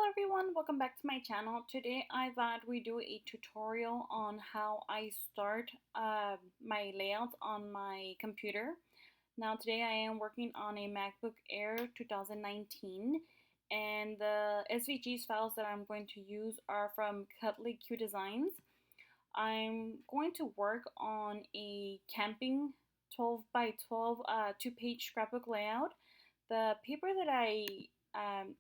Everyone, welcome back to my channel. Today I thought we do a tutorial on how I start my layouts on my computer. Now today I am working on a MacBook Air 2019 and the SVGs files that I'm going to use are from Cutley Q Designs. I'm going to work on a camping 12 by 12 two-page scrapbook layout. The paper that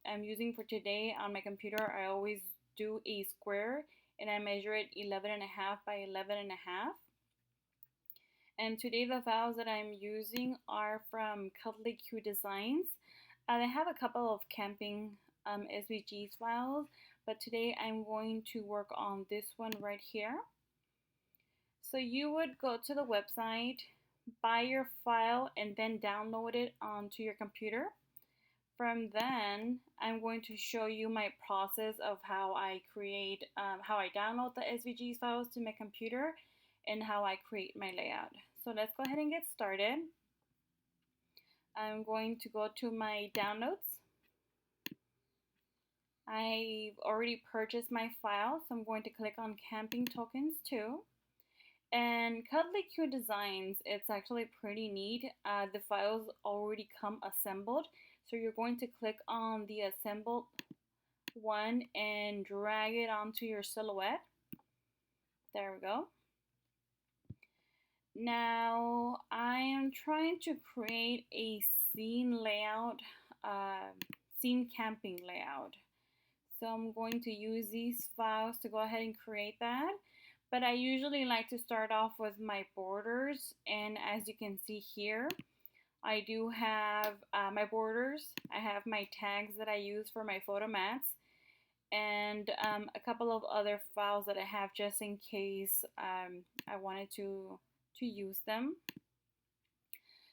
I'm using for today on my computer, I always do a square and I measure it 11.5 by 11.5. And today the files that I'm using are from Cutley Q Designs. They have a couple of camping SVGs files, but today I'm going to work on this one right here. So you would go to the website, buy your file, and then download it onto your computer. From then, I'm going to show you my process of how I download the SVG files to my computer and how I create my layout. So let's go ahead and get started. I'm going to go to my downloads. I've already purchased my file, so I'm going to click on Camping Tokens 2. And Cutley Q Designs, it's actually pretty neat. The files already come assembled. So you're going to click on the assembled one and drag it onto your silhouette. There we go. Now I am trying to create a scene layout, scene camping layout. So I'm going to use these files to go ahead and create that. But I usually like to start off with my borders, and as you can see here, I do have my borders. I have my tags that I use for my photo mats, and a couple of other files that I have just in case I wanted to use them.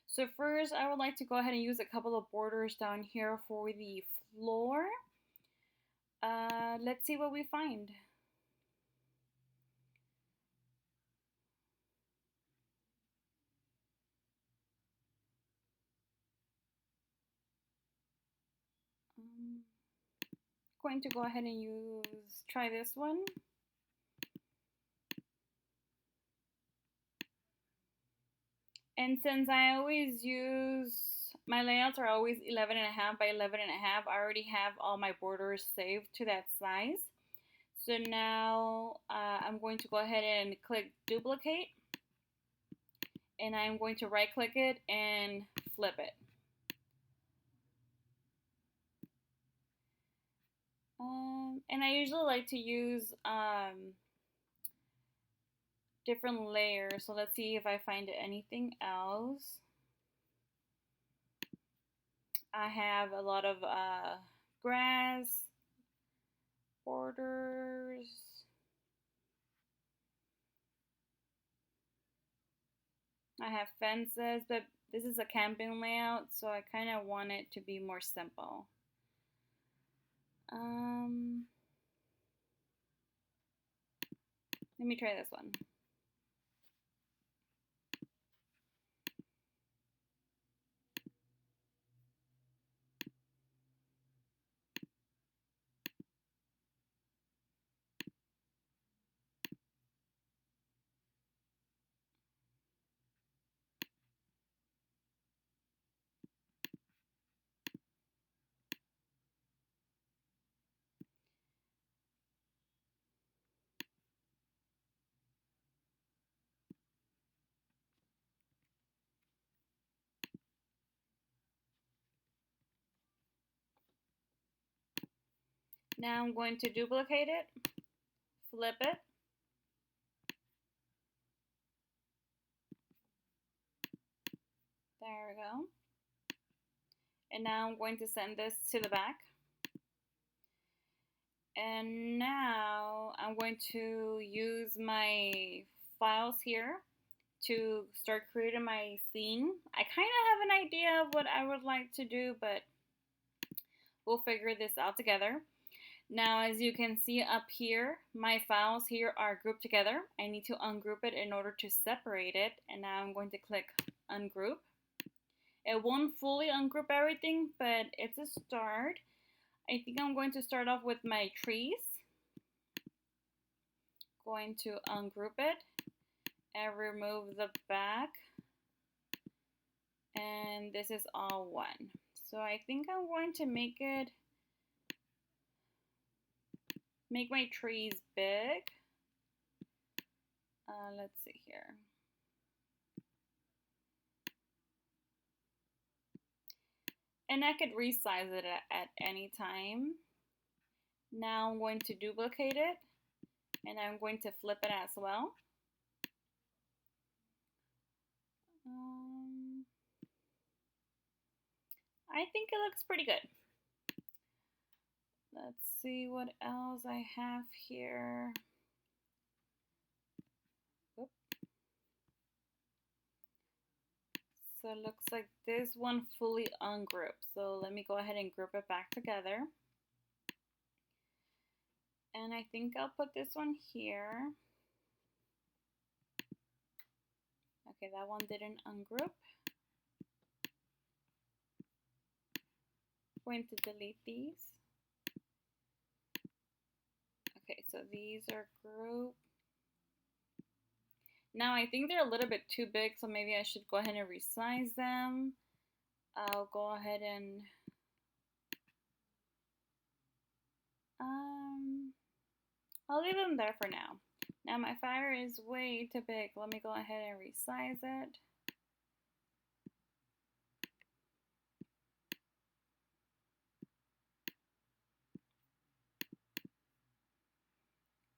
So first, I would like to go ahead and use a couple of borders down here for the floor. Let's see what we find. Going to go ahead and try this one. And since I always my layouts are always 11.5 by 11.5, I already have all my borders saved to that size. So now I'm going to go ahead and click duplicate, and I'm going to right click it and flip it. And I usually like to use different layers. So let's see if I find anything else. I have a lot of grass, borders. I have fences, but this is a camping layout, so I kind of want it to be more simple. Let me try this one. Now I'm going to duplicate it, flip it, there we go. And now I'm going to send this to the back. And now I'm going to use my files here to start creating my scene. I kind of have an idea of what I would like to do, but we'll figure this out together. Now, as you can see up here, my files here are grouped together. I need to ungroup it in order to separate it. And now I'm going to click ungroup. It won't fully ungroup everything, but it's a start. I think I'm going to start off with my trees. Going to ungroup it and remove the back. And this is all one. So I think I'm going to make my trees big. Let's see here. And I could resize it at any time. Now I'm going to duplicate it and I'm going to flip it as well. I think it looks pretty good. Let's see what else I have here. Oop. So it looks like this one fully ungrouped. So let me go ahead and group it back together. And I think I'll put this one here. Okay, that one didn't ungroup. Going to delete these. Okay, so these are grouped. Now I think they're a little bit too big, so maybe I should go ahead and resize them. I'll go ahead and I'll leave them there for now. Now my fire is way too big. Let me go ahead and resize it.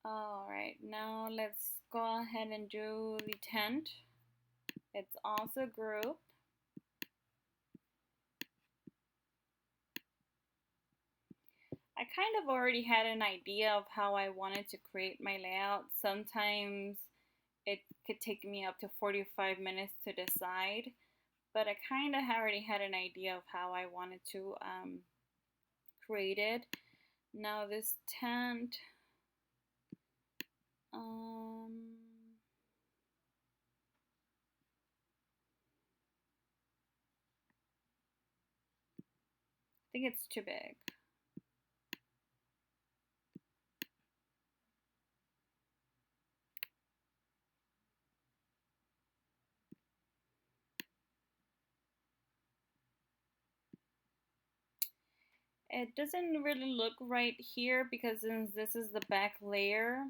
Alright, now let's go ahead and do the tent. It's also grouped. I kind of already had an idea of how I wanted to create my layout. Sometimes it could take me up to 45 minutes to decide, but I kind of already had an idea of how I wanted to create it. Now this tent, I think it's too big. It doesn't really look right here because since this is the back layer,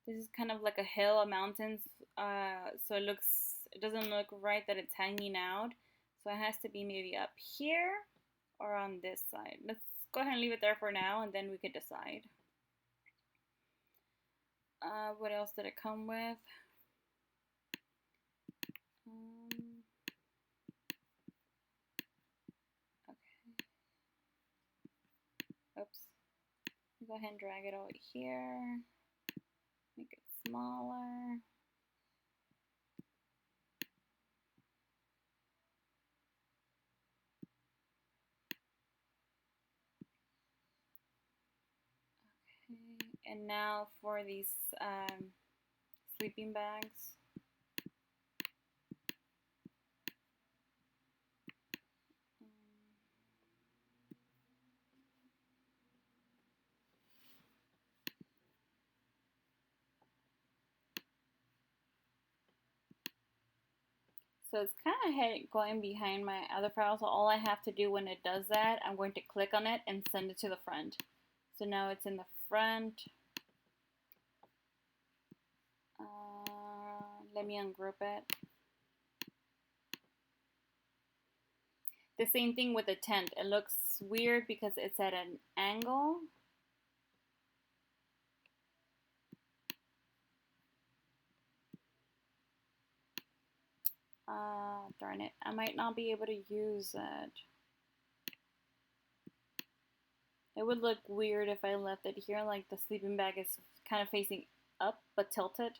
this is kind of like a hill, a mountain, so it doesn't look right that it's hanging out. So it has to be maybe up here or on this side. Let's go ahead and leave it there for now and then we could decide. What else did it come with? Okay. Oops. Go ahead and drag it over here. Make it smaller. Okay. And now for these sleeping bags. So it's kind of going behind my other file. So all I have to do when it does that, I'm going to click on it and send it to the front. So now it's in the front. Let me ungroup it. The same thing with the tent. It looks weird because it's at an angle. Darn it. I might not be able to use it. It would look weird if I left it here, like the sleeping bag is kind of facing up but tilted.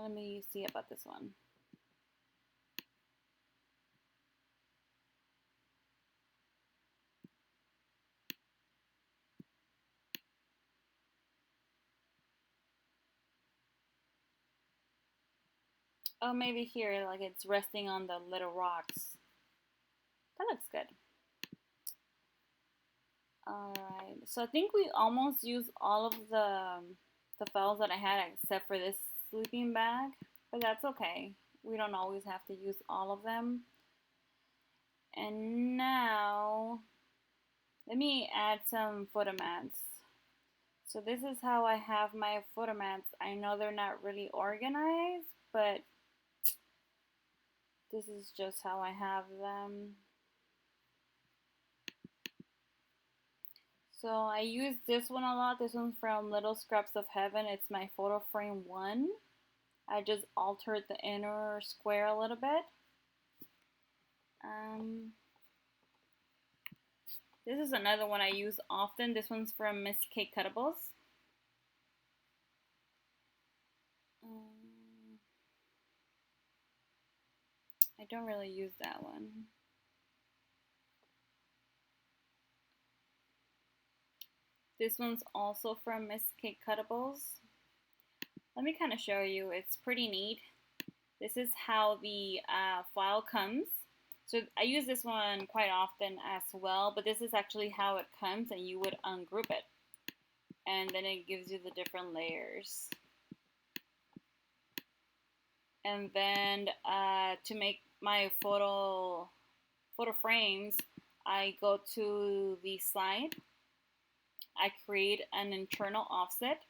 Let me see about this one. Oh, maybe here, like it's resting on the little rocks. That looks good. So I think we almost used all of the files that I had except for this sleeping bag, but that's okay. We don't always have to use all of them. And now let me add some photo mats. So this is how I have my photo mats. I know they're not really organized, but this is just how I have them. So I use this one a lot. This one's from Little Scraps of Heaven. It's my photo frame 1. I just altered the inner square a little bit. This is another one I use often. This one's from Miss K Cuttables. I don't really use that one. This one's also from Miss K Cuttables. Let me kind of show you. It's pretty neat. This is how the file comes. So I use this one quite often as well, but this is actually how it comes, and you would ungroup it. And then it gives you the different layers. And then to make my photo frames, I go to the slide. I create an internal offset.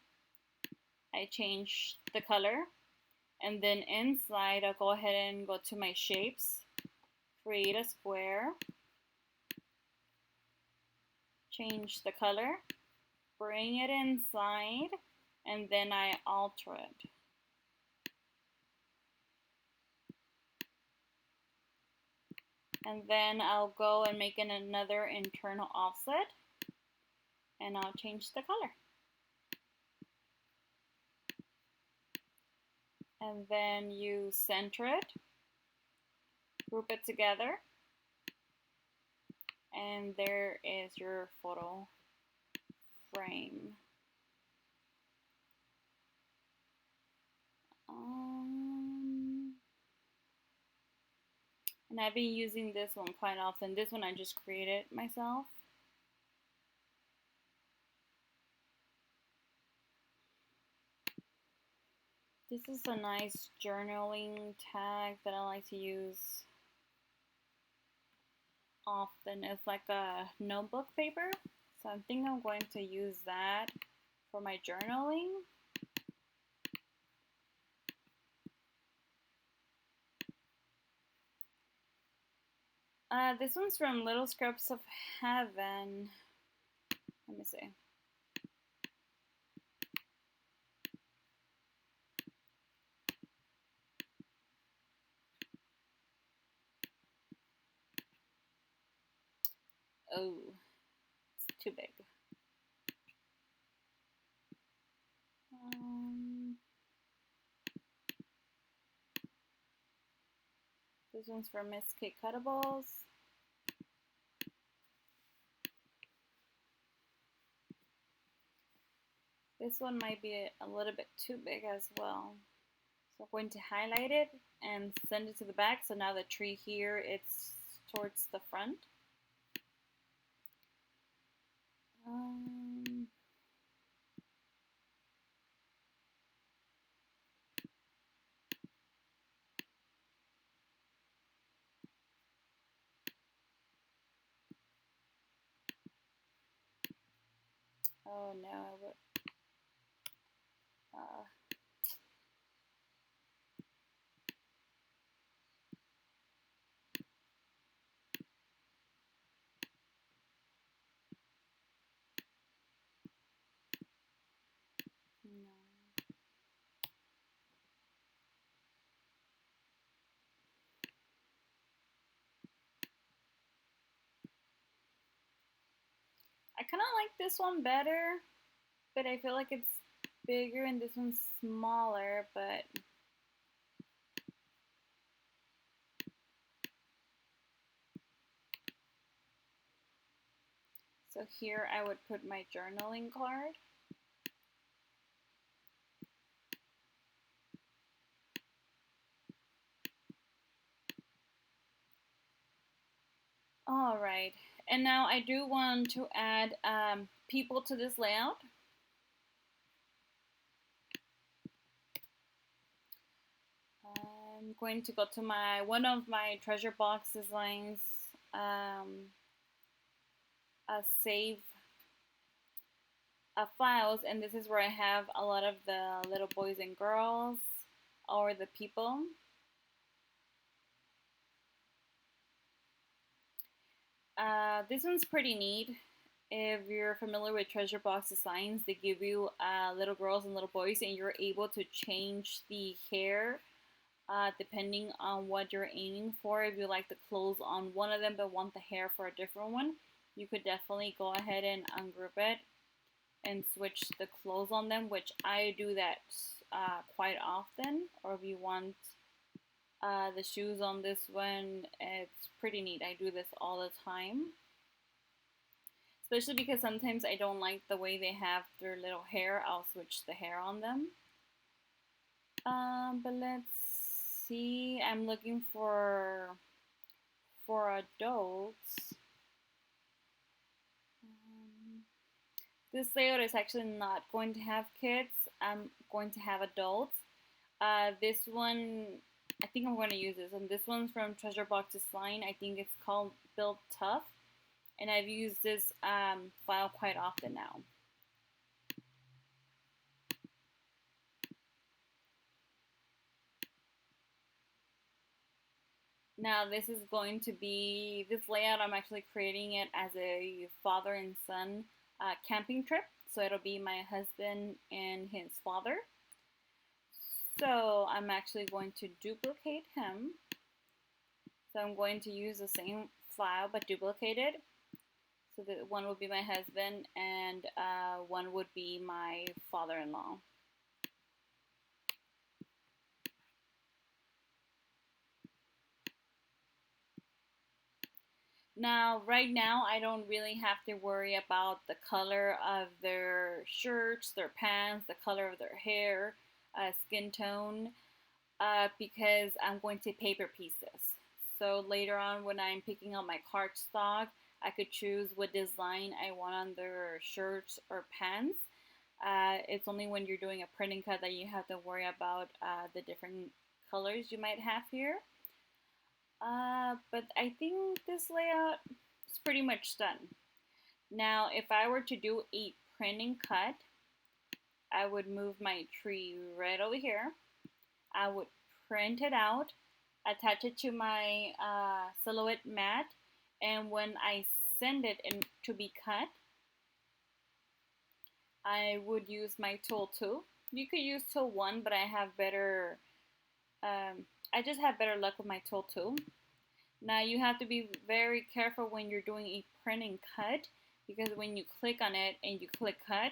I change the color. And then inside, I'll go ahead and go to my shapes, create a square, change the color, bring it inside, and then I alter it. And then I'll go and make another internal offset, and I'll change the color. And then you center it, group it together, and there is your photo frame. And I've been using this one quite often. This one I just created myself. This is a nice journaling tag that I like to use often. It's like a notebook paper. So I think I'm going to use that for my journaling. This one's from Little Scraps of Heaven. Let me see. Oh, it's too big. This one's from Miss K Cuttables. This one might be a little bit too big as well. So I'm going to highlight it and send it to the back. So now the tree here, it's towards the front. Oh no, I would. No. I kind of like this one better, but I feel like it's bigger and this one's smaller, but so here I would put my journaling card. All right, And now I do want to add people to this layout. I'm going to go to one of my treasure box designs, save files, and this is where I have a lot of the little boys and girls or the people. This one's pretty neat. If you're familiar with treasure box designs, they give you little girls and little boys, and you're able to change the hair depending on what you're aiming for. If you like the clothes on one of them but want the hair for a different one, you could definitely go ahead and ungroup it and switch the clothes on them, which I do that quite often. Or if you want the shoes on this one, it's pretty neat. I do this all the time. Especially because sometimes I don't like the way they have their little hair. I'll switch the hair on them. But let's see. I'm looking for adults. This layout is actually not going to have kids. I'm going to have adults. This one, I think I'm going to use this. And this one's from Treasure Box Design. I think it's called Build Tough. And I've used this file quite often now. Now this is going to be, this layout, I'm actually creating it as a father and son camping trip. So it'll be my husband and his father. So I'm actually going to duplicate him. So I'm going to use the same file but duplicate it. So that one would be my husband and one would be my father-in-law. Now, right now, I don't really have to worry about the color of their shirts, their pants, the color of their hair, skin tone, because I'm going to paper piece this. So later on, when I'm picking out my cardstock, I could choose what design I want on their shirts or pants. It's only when you're doing a printing cut that you have to worry about the different colors you might have here. But I think this layout is pretty much done. Now, if I were to do a printing cut, I would move my tree right over here. I would print it out, attach it to my silhouette mat, and when I send it in to be cut, I would use my tool 2. You could use tool 1, but I have better, I just have better luck with my tool 2. Now you have to be very careful when you're doing a printing cut, because when you click on it and you click cut,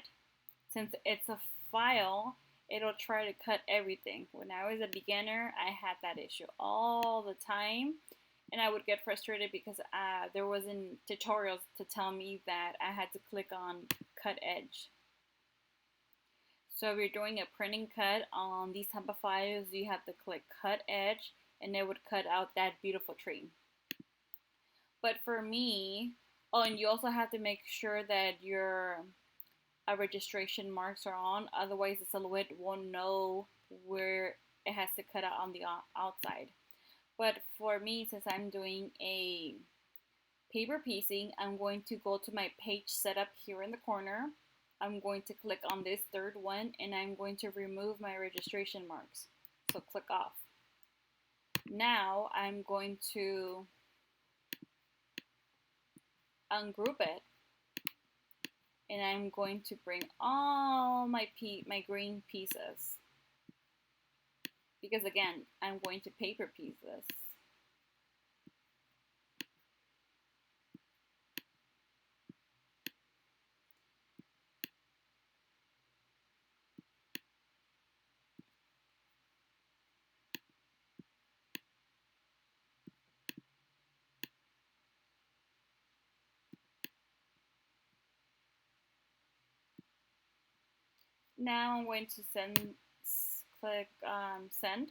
since it's a file, it'll try to cut everything. When I was a beginner, I had that issue all the time, and I would get frustrated because there wasn't tutorials to tell me that I had to click on cut edge. So if you're doing a printing cut on these type of files, you have to click cut edge, and it would cut out that beautiful tree. But for me, oh, and you also have to make sure that your registration marks are on, otherwise the silhouette won't know where it has to cut out on the outside. But for me, since I'm doing a paper piecing, I'm going to go to my page setup here in the corner. I'm going to click on this third one, and I'm going to remove my registration marks. So click off. Now I'm going to ungroup it, and I'm going to bring all my green pieces, because again, I'm going to paper piece this. Now I'm going to click send.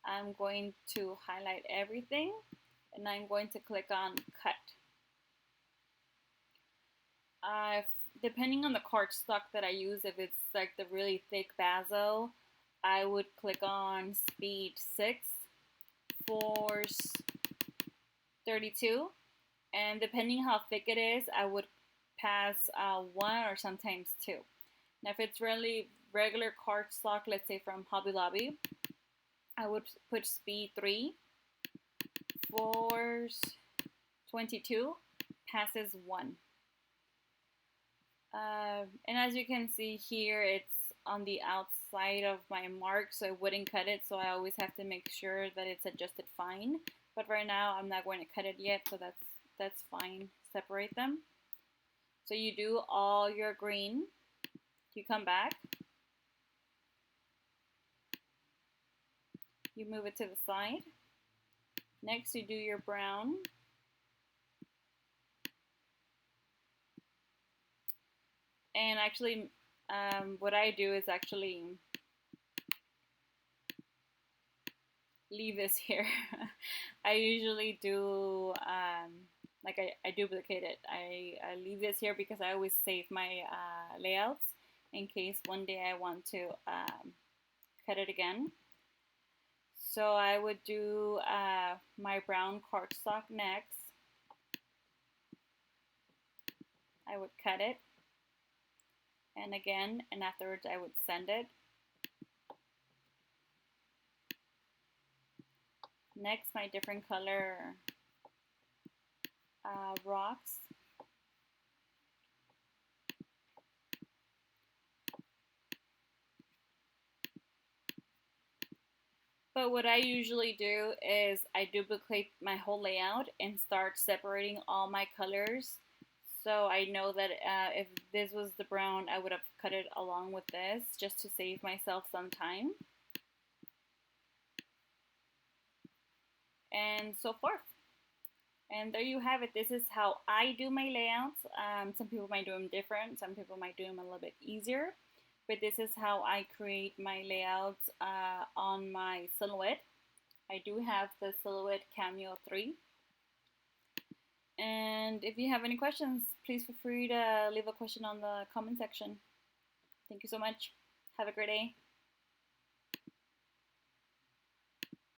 I'm going to highlight everything, and I'm going to click on cut. Depending on the cardstock that I use, if it's like the really thick basil, I would click on speed 6, force 32, and depending how thick it is, I would pass 1 or sometimes 2. Now, if it's really regular cardstock, let's say from Hobby Lobby, I would put speed 3, force 22, passes 1. And as you can see here, it's on the outside of my mark, so I wouldn't cut it, so I always have to make sure that it's adjusted fine. But right now, I'm not going to cut it yet, so that's fine. Separate them. So you do all your green. You come back. You move it to the side. Next, you do your brown. And actually, what I do is actually leave this here. I usually do, like I duplicate it. I leave this here because I always save my layouts in case one day I want to cut it again. So I would do my brown cardstock next. I would cut it, and again, and afterwards I would sand it. Next, my different color rocks. But what I usually do is I duplicate my whole layout and start separating all my colors. So I know that if this was the brown, I would have cut it along with this just to save myself some time. And so forth. And there you have it. This is how I do my layouts. Some people might do them different. Some people might do them a little bit easier. But this is how I create my layouts on my silhouette. I do have the Silhouette Cameo 3. And if you have any questions, please feel free to leave a question on the comment section. Thank you so much. Have a great day.